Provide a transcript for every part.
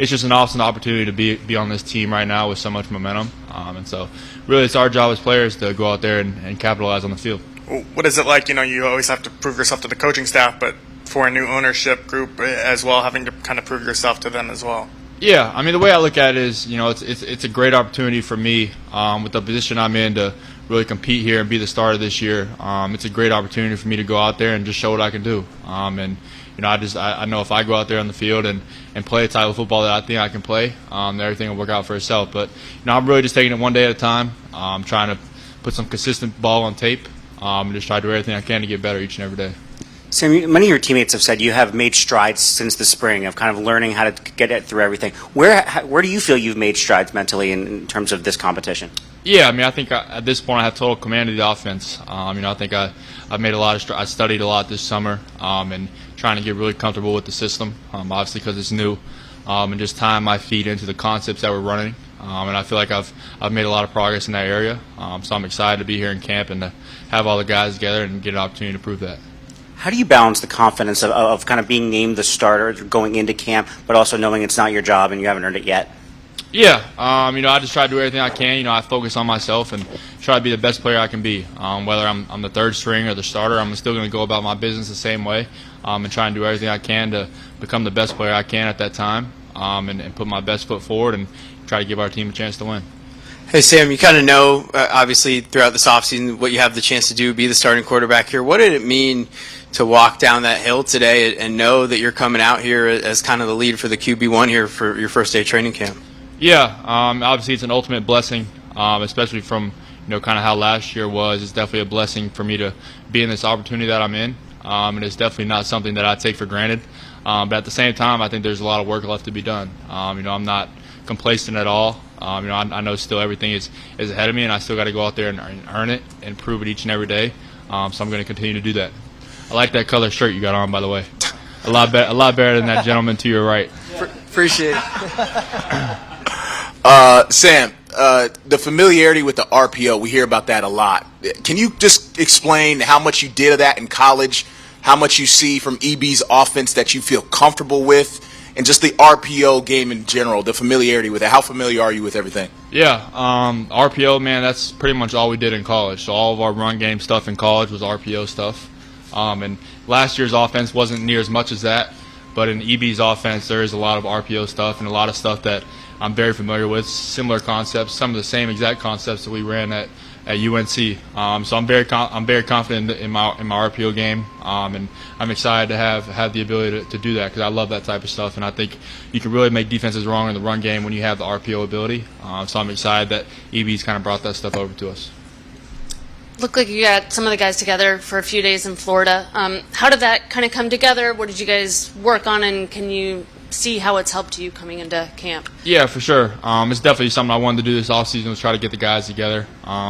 it's just an awesome opportunity to be on this team right now with so much momentum. And so really it's our job as players to go out there and capitalize on the field. What is it like? You always have to prove yourself to the coaching staff, but for a new ownership group as well, having to kind of prove yourself to them as well. Yeah, I mean, the way I look at it is, it's a great opportunity for me with the position I'm in to really compete here and be the starter this year. It's a great opportunity for me to go out there and just show what I can do. I know if I go out there on the field and play the type of football that I think I can play, everything will work out for itself. But I'm really just taking it one day at a time. I'm trying to put some consistent ball on tape and just try to do everything I can to get better each and every day. Sam, many of your teammates have said you have made strides since the spring of kind of learning how to get it through everything. Where do you feel you've made strides mentally in terms of this competition? Yeah, I mean, I think at this point I have total command of the offense. I think I've made a lot of strides. I studied a lot this summer and trying to get really comfortable with the system, obviously because it's new, and just tying my feet into the concepts that we're running. And I feel like I've made a lot of progress in that area. So I'm excited to be here in camp and to have all the guys together and get an opportunity to prove that. How do you balance the confidence of kind of being named the starter going into camp, but also knowing it's not your job and you haven't earned it yet? Yeah, I just try to do everything I can. I focus on myself and try to be the best player I can be. Whether I'm the third string or the starter, I'm still going to go about my business the same way and try and do everything I can to become the best player I can at that time and put my best foot forward and try to give our team a chance to win. Hey, Sam, you kind of know, obviously, throughout this offseason what you have the chance to do, be the starting quarterback here. What did it mean to walk down that hill today and know that you're coming out here as kind of the lead for the QB1 here for your first day training camp? Yeah, obviously it's an ultimate blessing, especially from kind of how last year was. It's definitely a blessing for me to be in this opportunity that I'm in, and it's definitely not something that I take for granted. But at the same time, I think there's a lot of work left to be done. I'm not complacent at all. I know still everything is ahead of me, and I still got to go out there and earn it and prove it each and every day. So I'm going to continue to do that. I like that color shirt you got on, by the way. A lot better than that gentleman to your right. Appreciate it. Sam, the familiarity with the RPO, we hear about that a lot. Can you just explain how much you did of that in college, how much you see from EB's offense that you feel comfortable with, and just the RPO game in general, the familiarity with it? How familiar are you with everything? Yeah, RPO, man, that's pretty much all we did in college. So all of our run game stuff in college was RPO stuff. And last year's offense wasn't near as much as that, but in EB's offense there is a lot of RPO stuff and a lot of stuff that I'm very familiar with, similar concepts, some of the same exact concepts that we ran at UNC. So I'm very confident in my RPO game, and I'm excited to have the ability to do that because I love that type of stuff, and I think you can really make defenses wrong in the run game when you have the RPO ability. So I'm excited that EB's kind of brought that stuff over to us. Looked like you got some of the guys together for a few days in Florida. How did that kind of come together? What did you guys work on, and can you see how it's helped you coming into camp? Yeah, for sure. It's definitely something I wanted to do this offseason was try to get the guys together.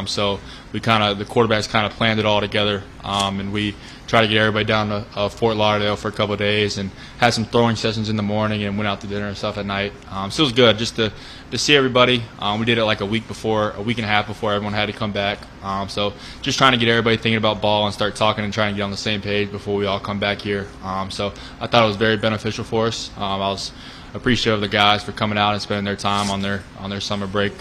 So the quarterbacks kind of planned it all together, and we tried to get everybody down to Fort Lauderdale for a couple of days and had some throwing sessions in the morning and went out to dinner and stuff at night. So it was good just to see everybody. We did it like a week and a half before everyone had to come back. So just trying to get everybody thinking about ball and start talking and trying to get on the same page before we all come back here. So I thought it was very beneficial for us. I was appreciative of the guys for coming out and spending their time on their summer break.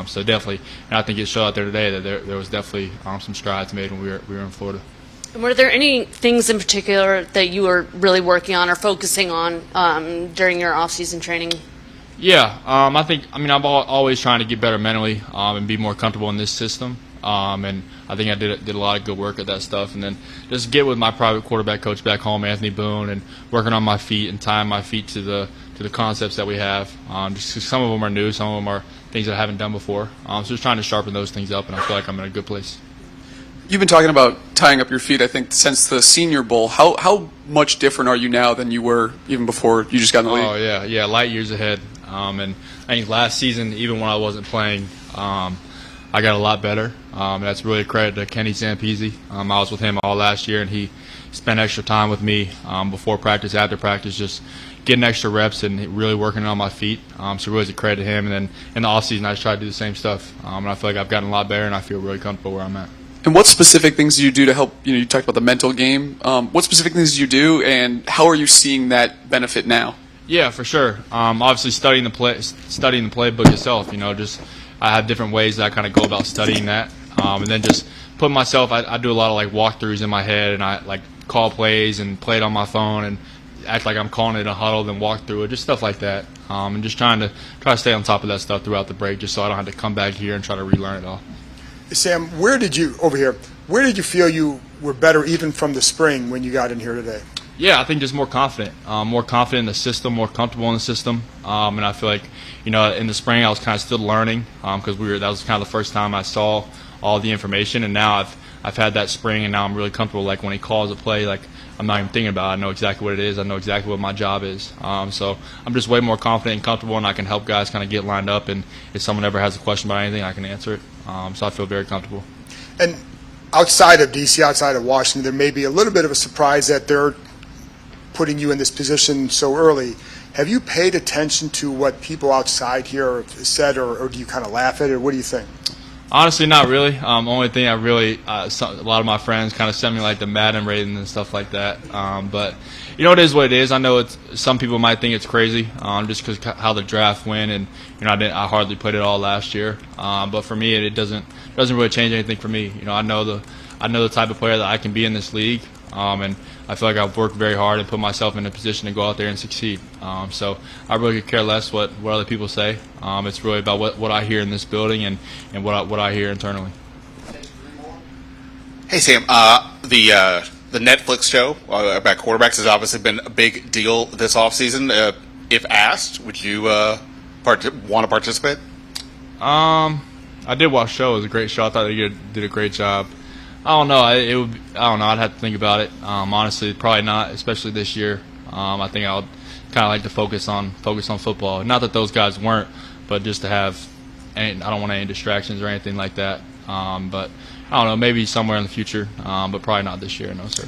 So definitely, and I think it showed out there today that there was definitely some strides made when we were in Florida. And were there any things in particular that you were really working on or focusing on during your off-season training? Yeah, I'm always trying to get better mentally and be more comfortable in this system. And I think I did a lot of good work at that stuff. And then just get with my private quarterback coach back home, Anthony Boone, and working on my feet and tying my feet to the concepts that we have. Just 'cause some of them are new, some of them are things that I haven't done before. So just trying to sharpen those things up, and I feel like I'm in a good place. You've been talking about tying up your feet, I think, since the Senior Bowl. How much different are you now than you were even before you just got in the league? Oh, yeah, light years ahead. And I think last season, even when I wasn't playing, I got a lot better. And that's really a credit to Kenny Zampese. I was with him all last year, and he spent extra time with me before practice, after practice, just getting extra reps and really working on my feet. So really it's a credit to him. And then in the offseason, I just tried to do the same stuff. And I feel like I've gotten a lot better, and I feel really comfortable where I'm at. And what specific things do you do to help, you talked about the mental game. What specific things do you do, and how are you seeing that benefit now? Yeah, for sure. Obviously, studying the playbook itself. Just I have different ways that I kind of go about studying that, and then just put myself. I do a lot of like walkthroughs in my head, and I like call plays and play it on my phone and act like I'm calling it a huddle, then walk through it, just stuff like that. And just try to stay on top of that stuff throughout the break, just so I don't have to come back here and try to relearn it all. Sam, where did you feel you were better even from the spring when you got in here today? Yeah, I think just more confident in the system, more comfortable in the system, and I feel like in the spring I was kind of still learning because that was kind of the first time I saw all the information, and now I've had that spring, and now I'm really comfortable. Like when he calls a play, like I'm not even thinking about it. I know exactly what it is. I know exactly what my job is. So I'm just way more confident and comfortable, and I can help guys kind of get lined up. And if someone ever has a question about anything, I can answer it. So I feel very comfortable. And outside of D.C., outside of Washington, there may be a little bit of a surprise that they're putting you in this position so early. Have you paid attention to what people outside here have said, or do you kind of laugh at it, or what do you think? Honestly, not really. Only thing a lot of my friends kind of send me like the Madden rating and stuff like that. But it is what it is. I know some people might think it's crazy just because how the draft went, and I hardly played it all last year. But for me, it doesn't really change anything for me. I know the type of player that I can be in this league, and I feel like I've worked very hard and put myself in a position to go out there and succeed. So I really could care less what other people say. It's really about what I hear in this building and what I hear internally. Hey, Sam. The Netflix show about quarterbacks has obviously been a big deal this offseason. If asked, would you want to participate? I did watch the show. It was a great show. I thought they did a great job. I don't know. I don't know. I'd have to think about it. Honestly, probably not, especially this year. I think I would kind of like to focus on football. Not that those guys weren't, but just to have. I don't want any distractions or anything like that. But I don't know. Maybe somewhere in the future, but probably not this year. No, sir.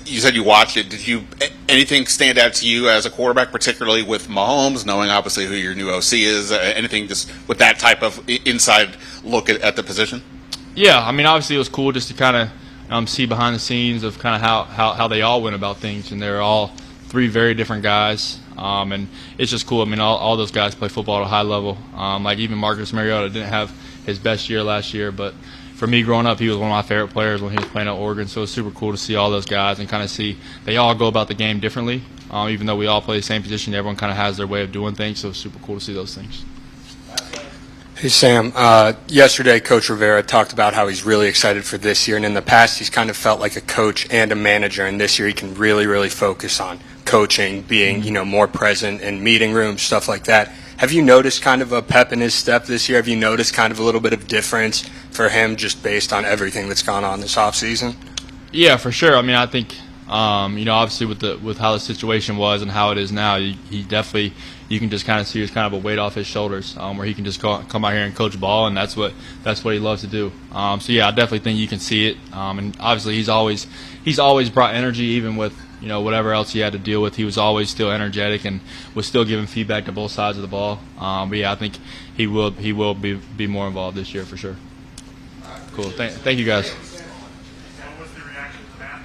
You said you watched it. Did anything stand out to you as a quarterback, particularly with Mahomes, knowing obviously who your new OC is? Anything just with that type of inside look at the position? Yeah, I mean, obviously it was cool just to kind of see behind the scenes of kind of how they all went about things, and they're all three very different guys, and it's just cool. I mean, all those guys play football at a high level. Like even Marcus Mariota didn't have his best year last year, but for me growing up, he was one of my favorite players when he was playing at Oregon, so it's super cool to see all those guys and kind of see they all go about the game differently. Even though we all play the same position, everyone kind of has their way of doing things, so it's super cool to see those things. Hey, Sam. Yesterday, Coach Rivera talked about how he's really excited for this year, and in the past, he's kind of felt like a coach and a manager, and this year he can really, really focus on coaching, being, more present in meeting rooms, stuff like that. Have you noticed kind of a pep in his step this year? Have you noticed kind of a little bit of difference for him just based on everything that's gone on this offseason? Yeah, for sure. I mean, I think, obviously with how the situation was and how it is now, he definitely – you can just kind of see there's kind of a weight off his shoulders where he can just come out here and coach ball, and that's what he loves to do. So yeah, I definitely think you can see it. And obviously he's always brought energy, even with whatever else he had to deal with. He was always still energetic and was still giving feedback to both sides of the ball. But yeah, I think he will be more involved this year for sure. Cool. Thank you guys. What was the reaction to that?